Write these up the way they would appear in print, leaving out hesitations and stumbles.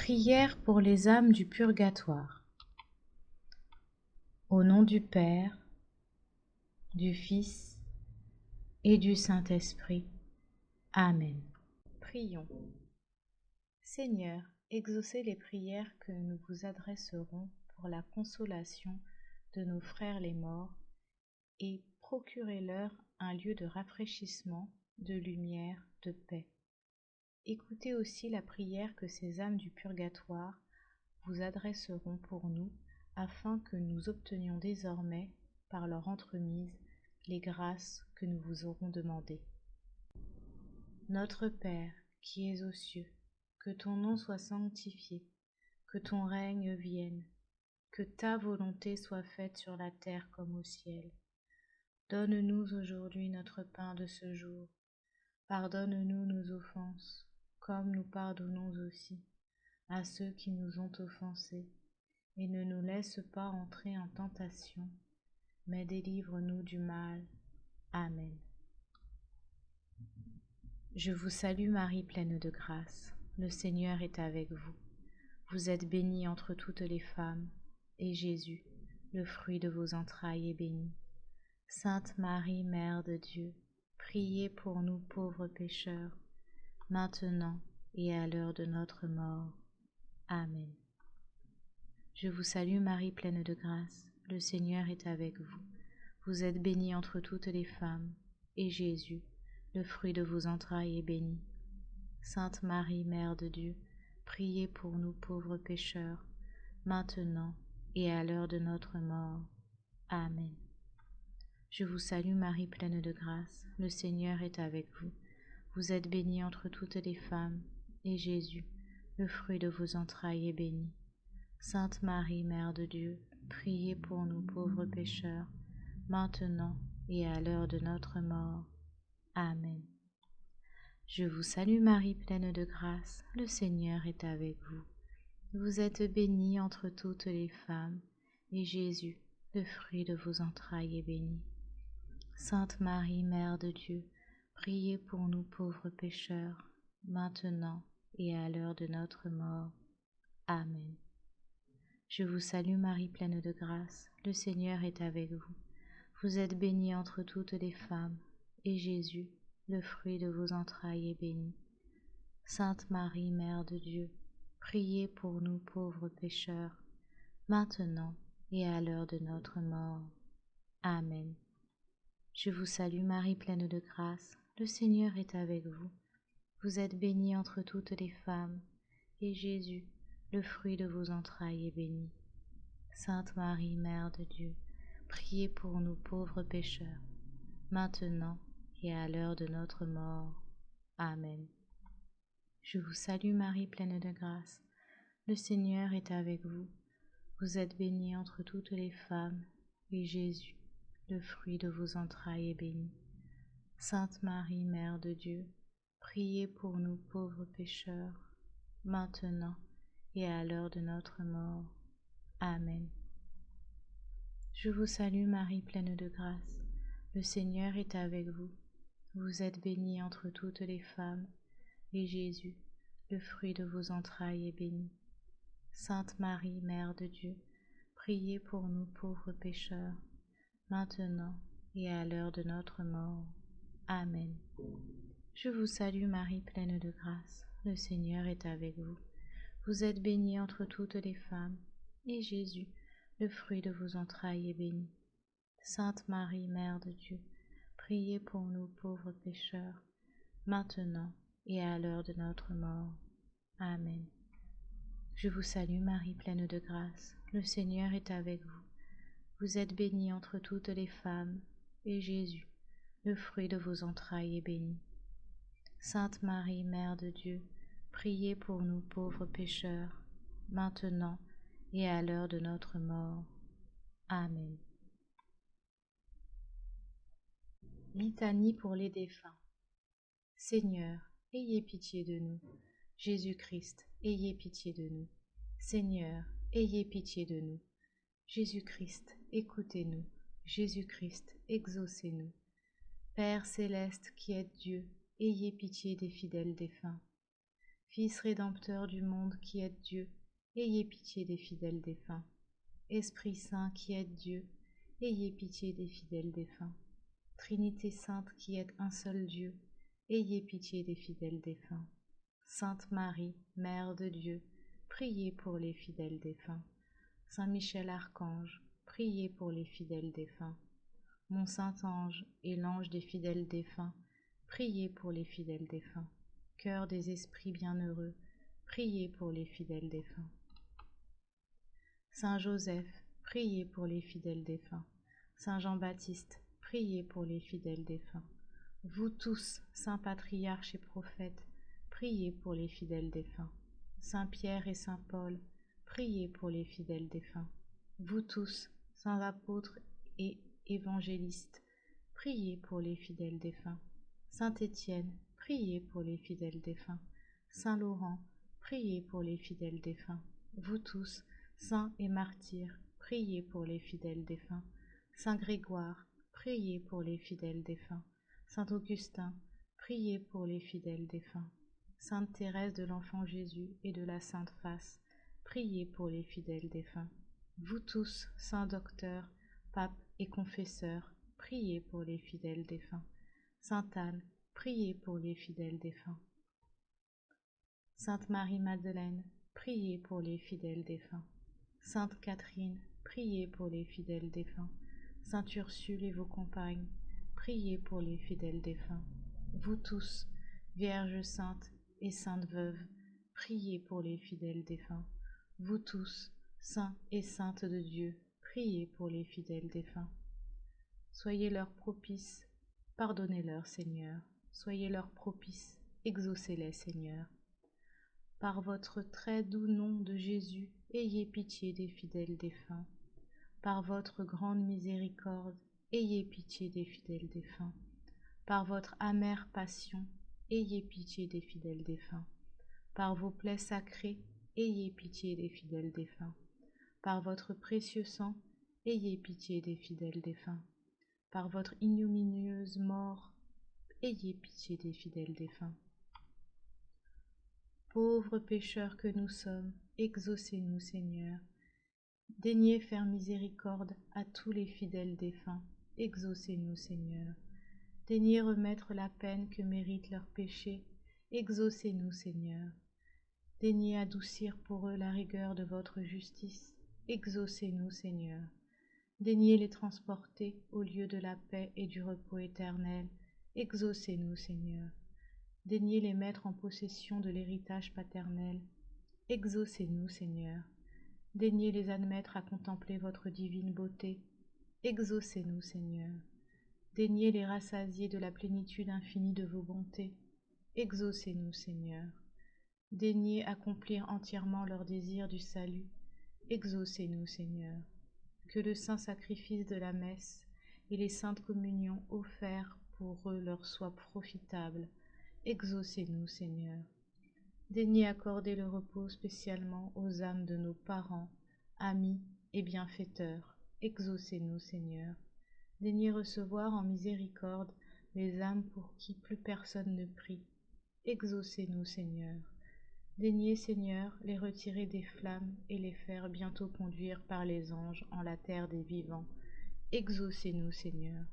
Prière pour les âmes du purgatoire. Au nom du Père, du Fils et du Saint-Esprit. Amen. Prions. Seigneur, exaucez les prières que nous vous adresserons pour la consolation de nos frères les morts et procurez-leur un lieu de rafraîchissement, de lumière, de paix. Écoutez aussi la prière que ces âmes du purgatoire vous adresseront pour nous, afin que nous obtenions désormais, par leur entremise, les grâces que nous vous aurons demandées. Notre Père, qui es aux cieux, que ton nom soit sanctifié, que ton règne vienne, que ta volonté soit faite sur la terre comme au ciel. Donne-nous aujourd'hui notre pain de ce jour. Pardonne-nous nos offenses, comme nous pardonnons aussi à ceux qui nous ont offensés. Et ne nous laisse pas entrer en tentation, mais délivre-nous du mal. Amen. Je vous salue Marie, pleine de grâce. Le Seigneur est avec vous. Vous êtes bénie entre toutes les femmes, et Jésus, le fruit de vos entrailles, est béni. Sainte Marie, Mère de Dieu, priez pour nous pauvres pécheurs, maintenant et à l'heure de notre mort. Amen. Je vous salue Marie, pleine de grâce. Le Seigneur est avec vous. Vous êtes bénie entre toutes les femmes, et Jésus, le fruit de vos entrailles, est béni. Sainte Marie, Mère de Dieu, priez pour nous pauvres pécheurs, maintenant et à l'heure de notre mort. Amen. Je vous salue Marie, pleine de grâce. Le Seigneur est avec vous. Vous êtes bénie entre toutes les femmes, et Jésus, le fruit de vos entrailles, est béni. Sainte Marie, Mère de Dieu, priez pour nous pauvres pécheurs, maintenant et à l'heure de notre mort. Amen. Je vous salue Marie, pleine de grâce, le Seigneur est avec vous. Vous êtes bénie entre toutes les femmes, et Jésus, le fruit de vos entrailles, est béni. Sainte Marie, Mère de Dieu, priez pour nous pauvres pécheurs, maintenant et à l'heure de notre mort. Amen. Je vous salue Marie, pleine de grâce, le Seigneur est avec vous. Vous êtes bénie entre toutes les femmes, et Jésus, le fruit de vos entrailles, est béni. Sainte Marie, Mère de Dieu, priez pour nous pauvres pécheurs, maintenant et à l'heure de notre mort. Amen. Je vous salue Marie, pleine de grâce, le Seigneur est avec vous. Vous êtes bénie entre toutes les femmes, et Jésus, le fruit de vos entrailles, est béni. Sainte Marie, Mère de Dieu, priez pour nous pauvres pécheurs, maintenant et à l'heure de notre mort. Amen. Je vous salue Marie, pleine de grâce. Le Seigneur est avec vous. Vous êtes bénie entre toutes les femmes, et Jésus, le fruit de vos entrailles, est béni. Sainte Marie, Mère de Dieu, priez pour nous pauvres pécheurs, maintenant et à l'heure de notre mort. Amen. Je vous salue Marie, pleine de grâce. Le Seigneur est avec vous. Vous êtes bénie entre toutes les femmes, et Jésus, le fruit de vos entrailles, est béni. Sainte Marie, Mère de Dieu, priez pour nous pauvres pécheurs, maintenant et à l'heure de notre mort. Amen. Je vous salue Marie, pleine de grâce. Le Seigneur est avec vous. Vous êtes bénie entre toutes les femmes, et Jésus, le fruit de vos entrailles, est béni. Sainte Marie, Mère de Dieu, priez pour nous pauvres pécheurs, maintenant et à l'heure de notre mort. Amen. Je vous salue Marie, pleine de grâce. Le Seigneur est avec vous. Vous êtes bénie entre toutes les femmes, et Jésus, le fruit de vos entrailles, est béni. Sainte Marie, Mère de Dieu, priez pour nous pauvres pécheurs, maintenant et à l'heure de notre mort. Amen. Litanie pour les défunts. Seigneur, ayez pitié de nous. Jésus-Christ, ayez pitié de nous. Seigneur, ayez pitié de nous. Jésus-Christ, écoutez-nous. Jésus-Christ, exaucez-nous. Père céleste qui êtes Dieu, ayez pitié des fidèles défunts. Fils rédempteur du monde qui êtes Dieu, ayez pitié des fidèles défunts. Esprit Saint qui êtes Dieu, ayez pitié des fidèles défunts. Trinité sainte qui êtes un seul Dieu, ayez pitié des fidèles défunts. Sainte Marie, Mère de Dieu, priez pour les fidèles défunts. Saint Michel Archange, priez pour les fidèles défunts. Mon saint ange et l'ange des fidèles défunts, priez pour les fidèles défunts. Cœur des esprits bienheureux, priez pour les fidèles défunts. Saint Joseph, priez pour les fidèles défunts. Saint Jean-Baptiste, priez pour les fidèles défunts. Vous tous, saints patriarches et prophètes, priez pour les fidèles défunts. Saint Pierre et Saint Paul, priez pour les fidèles défunts. Vous tous, saints apôtres et évangélistes, priez pour les fidèles défunts. Saint Étienne, priez pour les fidèles défunts. Saint Laurent, priez pour les fidèles défunts. Vous tous, saints et martyrs, priez pour les fidèles défunts. Saint Grégoire, priez pour les fidèles défunts. Saint Augustin, priez pour les fidèles défunts. Sainte Thérèse de l'Enfant Jésus et de la Sainte Face, priez pour les fidèles défunts. Vous tous, saints docteurs, papes et confesseurs, priez pour les fidèles défunts. Sainte Anne, priez pour les fidèles défunts. Sainte Marie-Madeleine, priez pour les fidèles défunts. Sainte Catherine, priez pour les fidèles défunts. Sainte Ursule et vos compagnes, priez pour les fidèles défunts. Vous tous, Vierges saintes et saintes veuves, priez pour les fidèles défunts. Vous tous, saints et saintes de Dieu, priez pour les fidèles défunts. Soyez-leur propices, pardonnez-leur, Seigneur. Soyez-leur propices, exaucez-les, Seigneur. Par votre très doux nom de Jésus, ayez pitié des fidèles défunts. Par votre grande miséricorde, ayez pitié des fidèles défunts. Par votre amère passion, ayez pitié des fidèles défunts. Par vos plaies sacrées, ayez pitié des fidèles défunts. Par votre précieux sang, ayez pitié des fidèles défunts. Par votre ignominieuse mort, ayez pitié des fidèles défunts. Pauvres pécheurs que nous sommes, exaucez-nous, Seigneur. Daignez faire miséricorde à tous les fidèles défunts, exaucez-nous, Seigneur. Daignez remettre la peine que méritent leurs péchés, exaucez-nous, Seigneur. Daignez adoucir pour eux la rigueur de votre justice, exaucez-nous, Seigneur. Daignez les transporter au lieu de la paix et du repos éternel, exaucez-nous, Seigneur. Daignez les mettre en possession de l'héritage paternel, exaucez-nous, Seigneur. Daignez les admettre à contempler votre divine beauté, exaucez-nous, Seigneur. Daignez les rassasier de la plénitude infinie de vos bontés, exaucez-nous, Seigneur. Daignez accomplir entièrement leur désir du salut, exaucez-nous, Seigneur. Que le saint sacrifice de la messe et les saintes communions offertes pour eux leur soient profitables, exaucez-nous, Seigneur. Daignez accorder le repos spécialement aux âmes de nos parents, amis et bienfaiteurs, exaucez-nous, Seigneur. Daignez recevoir en miséricorde les âmes pour qui plus personne ne prie, exaucez-nous, Seigneur. Daignez, Seigneur, les retirer des flammes et les faire bientôt conduire par les anges en la terre des vivants, exaucez-nous, Seigneur.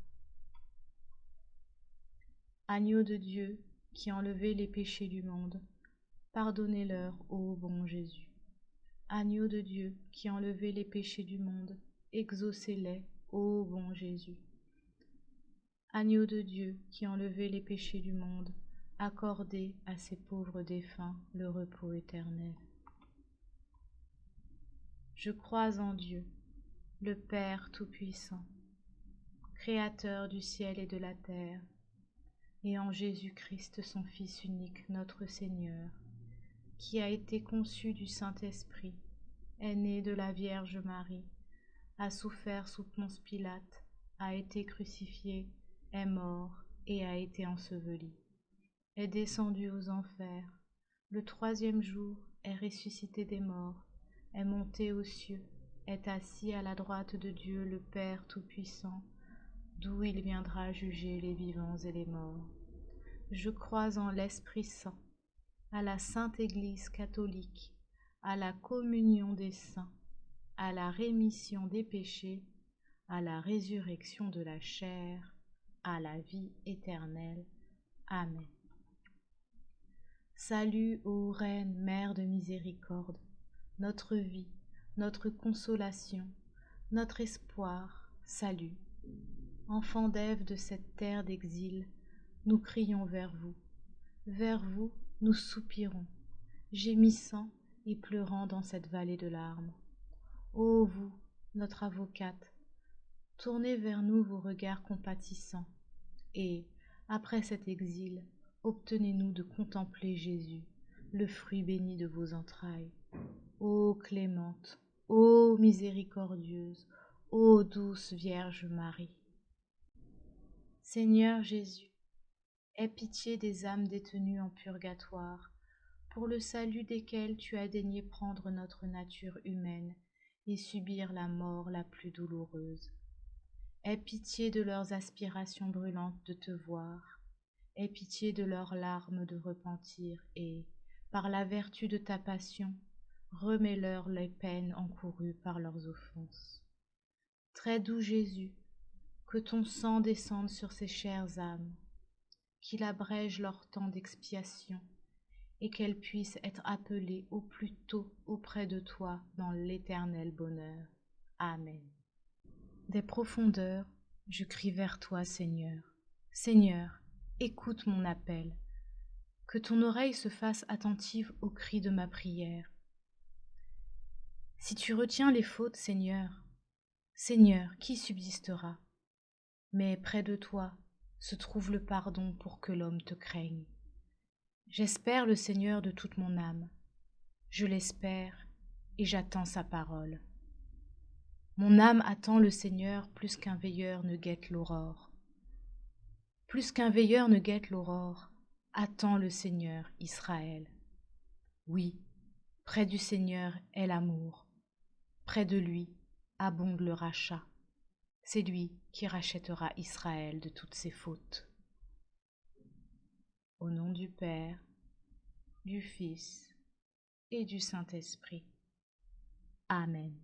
Agneau de Dieu, qui enlevez les péchés du monde, pardonnez-leur, ô bon Jésus. Agneau de Dieu, qui enlevez les péchés du monde, exaucez-les, ô bon Jésus. Agneau de Dieu, qui enlevez les péchés du monde, accordez à ces pauvres défunts le repos éternel. Je crois en Dieu, le Père Tout-Puissant, Créateur du ciel et de la terre, et en Jésus-Christ, son Fils unique, notre Seigneur, qui a été conçu du Saint-Esprit, est né de la Vierge Marie, a souffert sous Ponce Pilate, a été crucifié, est mort et a été enseveli, est descendu aux enfers, le troisième jour est ressuscité des morts, est monté aux cieux, est assis à la droite de Dieu le Père Tout-Puissant, d'où il viendra juger les vivants et les morts. Je crois en l'Esprit Saint, à la Sainte Église catholique, à la communion des saints, à la rémission des péchés, à la résurrection de la chair, à la vie éternelle. Amen. Salut, ô Reine, Mère de miséricorde, notre vie, notre consolation, notre espoir, salut. Enfants d'Ève de cette terre d'exil, nous crions vers vous nous soupirons, gémissant et pleurant dans cette vallée de larmes. Ô vous, notre avocate, tournez vers nous vos regards compatissants, et, après cet exil, obtenez-nous de contempler Jésus, le fruit béni de vos entrailles. Ô clémente, ô miséricordieuse, ô douce Vierge Marie. Seigneur Jésus, aie pitié des âmes détenues en purgatoire, pour le salut desquelles tu as daigné prendre notre nature humaine et subir la mort la plus douloureuse. Aie pitié de leurs aspirations brûlantes de te voir, aie pitié de leurs larmes de repentir et, par la vertu de ta passion, remets-leur les peines encourues par leurs offenses. Très doux Jésus, que ton sang descende sur ces chères âmes, qu'il abrège leur temps d'expiation et qu'elles puissent être appelées au plus tôt auprès de toi dans l'éternel bonheur. Amen. Des profondeurs, je crie vers toi, Seigneur. Seigneur, écoute mon appel. Que ton oreille se fasse attentive au cri de ma prière. Si tu retiens les fautes, Seigneur, qui subsistera? Mais près de toi se trouve le pardon pour que l'homme te craigne. J'espère le Seigneur de toute mon âme. Je l'espère et j'attends sa parole. Mon âme attend le Seigneur plus qu'un veilleur ne guette l'aurore. Plus qu'un veilleur ne guette l'aurore, attend le Seigneur Israël. Oui, près du Seigneur est l'amour. Près de lui abonde le rachat. C'est lui qui rachètera Israël de toutes ses fautes. Au nom du Père, du Fils et du Saint-Esprit. Amen.